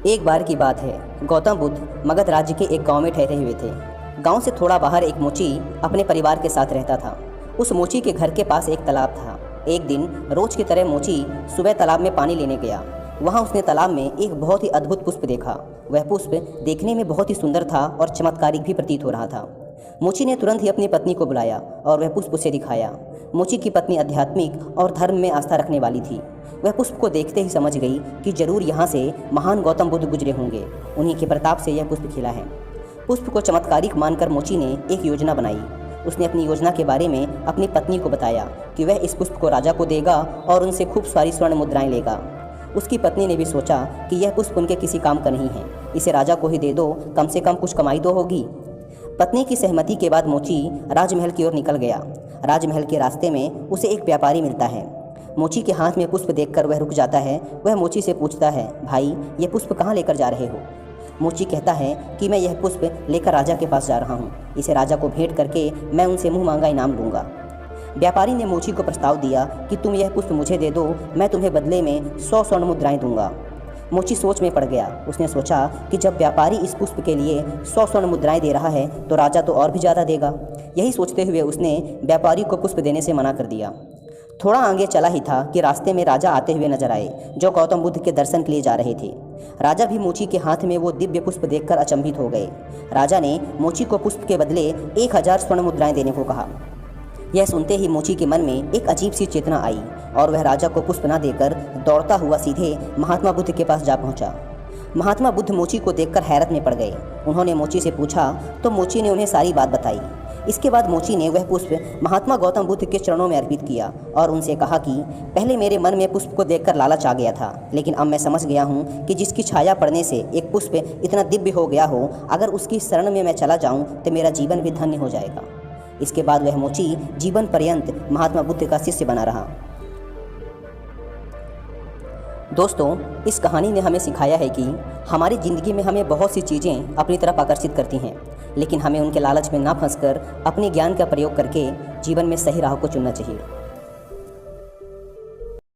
एक बार की बात है, गौतम बुद्ध मगध राज्य के एक गांव में ठहरे हुए थे। गांव से थोड़ा बाहर एक मोची अपने परिवार के साथ रहता था। उस मोची के घर के पास एक तालाब था। एक दिन रोज की तरह मोची सुबह तालाब में पानी लेने गया। वहां उसने तालाब में एक बहुत ही अद्भुत पुष्प देखा। वह पुष्प देखने में बहुत ही सुंदर था और चमत्कारिक भी प्रतीत हो रहा था। मोची ने तुरंत ही अपनी पत्नी को बुलाया और वह पुष्प उसे दिखाया। मोची की पत्नी आध्यात्मिक और धर्म में आस्था रखने वाली थी। वह पुष्प को देखते ही समझ गई कि जरूर यहाँ से महान गौतम बुद्ध गुजरे होंगे। उन्हीं के प्रताप से यह पुष्प खिला है। पुष्प को चमत्कारिक मानकर मोची ने एक योजना बनाई। उसने अपनी योजना के बारे में अपनी पत्नी को बताया कि वह इस पुष्प को राजा को देगा और उनसे खूब सारी स्वर्ण मुद्राएं लेगा। उसकी पत्नी ने भी सोचा कि यह पुष्प उनके किसी काम का नहीं है, इसे राजा को ही दे दो, कम से कम कुछ कमाई तो होगी। पत्नी की सहमति के बाद मोची राजमहल की ओर निकल गया। राजमहल के रास्ते में उसे एक व्यापारी मिलता है। मोची के हाथ में पुष्प देखकर वह रुक जाता है। वह मोची से पूछता है, भाई ये पुष्प कहाँ लेकर जा रहे हो? मोची कहता है कि मैं यह पुष्प लेकर राजा के पास जा रहा हूँ। इसे राजा को भेंट करके मैं उनसे मुँह मांगा इनाम लूँगा। व्यापारी ने मोची को प्रस्ताव दिया कि तुम यह पुष्प मुझे दे दो, मैं तुम्हें बदले में 100 स्वर्ण मुद्राएं दूंगा। मोची सोच में पड़ गया। उसने सोचा कि जब व्यापारी इस पुष्प के लिए 100 स्वर्ण मुद्राएं दे रहा है तो राजा तो और भी ज़्यादा देगा। यही सोचते हुए उसने व्यापारी को पुष्प देने से मना कर दिया। थोड़ा आगे चला ही था कि रास्ते में राजा आते हुए नजर आए, जो गौतम बुद्ध के दर्शन के लिए जा रहे थे। राजा भी मोची के हाथ में वो दिव्य पुष्प देखकर अचंभित हो गए। राजा ने मोची को पुष्प के बदले 1000 स्वर्ण मुद्राएं देने को कहा। यह सुनते ही मोची के मन में एक अजीब सी चेतना आई और वह राजा को पुष्प न देकर दौड़ता हुआ सीधे महात्मा बुद्ध के पास जा पहुंचा। महात्मा बुद्ध मोची को देखकर हैरत में पड़ गए। उन्होंने मोची से पूछा तो मोची ने उन्हें सारी बात बताई। इसके बाद मोची ने वह पुष्प महात्मा गौतम बुद्ध के चरणों में अर्पित किया और उनसे कहा कि पहले मेरे मन में पुष्प को देखकर लालच आ गया था, लेकिन अब मैं समझ गया हूँ कि जिसकी छाया पड़ने से एक पुष्प इतना दिव्य हो गया हो, अगर उसकी शरण में मैं चला जाऊँ तो मेरा जीवन भी धन्य हो जाएगा। इसके बाद वह मोची जीवन पर्यंत महात्मा बुद्ध का शिष्य बना रहा। दोस्तों, इस कहानी ने हमें सिखाया है कि हमारी ज़िंदगी में हमें बहुत सी चीज़ें अपनी तरफ आकर्षित करती हैं, लेकिन हमें उनके लालच में ना फंसकर अपने ज्ञान का प्रयोग करके जीवन में सही राह को चुनना चाहिए।